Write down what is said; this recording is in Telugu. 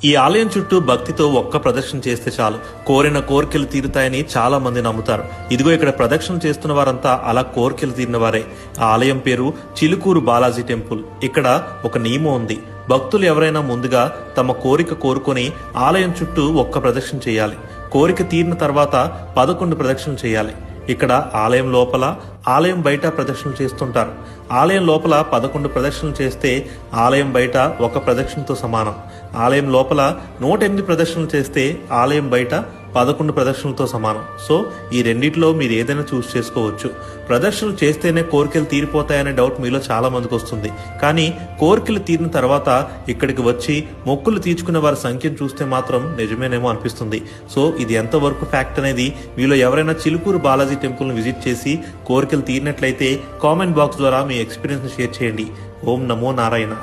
ఈ ఆలయం చుట్టూ భక్తితో ఒక్క ప్రదక్షిణ చేస్తే చాలు కోరిన కోరికలు తీరుతాయని చాలా మంది నమ్ముతారు. ఇదిగో ఇక్కడ ప్రదక్షిణ చేస్తున్న వారంతా అలా కోరికలు తీరిన వారే. ఆ ఆలయం పేరు చిలుకూరు బాలాజీ టెంపుల్. ఇక్కడ ఒక నియమం ఉంది. భక్తులు ఎవరైనా ముందుగా తమ కోరిక కోరుకొని ఆలయం చుట్టూ ఒక్క ప్రదక్షిణ చేయాలి. కోరిక తీరిన తర్వాత 11 ప్రదక్షిణలు చేయాలి. ఇక్కడ ఆలయం లోపల, ఆలయం బయట ప్రదక్షిణలు చేస్తుంటారు. ఆలయం లోపల 11 ప్రదక్షిణలు చేస్తే ఆలయం బయట ఒక ప్రదక్షిణతో సమానం. ఆలయం లోపల 108 ప్రదక్షిణలు చేస్తే ఆలయం బయట 11 ప్రదక్షిణలతో సమానం. సో ఈ రెండిట్లో మీరు ఏదైనా చూస్ చేసుకోవచ్చు. ప్రదక్షిణలు చేస్తేనే కోరికలు తీరిపోతాయనే డౌట్ మీలో చాలా మందికి వస్తుంది. కానీ కోరికలు తీరిన తర్వాత ఇక్కడికి వచ్చి మొక్కులు తీర్చుకునే వారి సంఖ్యను చూస్తే మాత్రం నిజమేనేమో అనిపిస్తుంది. సో ఇది ఎంతవరకు ఫ్యాక్ట్ అనేది మీలో ఎవరైనా చిలుకూరు బాలాజీ టెంపుల్ని విజిట్ చేసి కోరికలు తీరినట్లయితే కామెంట్ బాక్స్ ద్వారా మీ ఎక్స్పీరియన్స్ షేర్ చేయండి. ఓం నమో నారాయణ.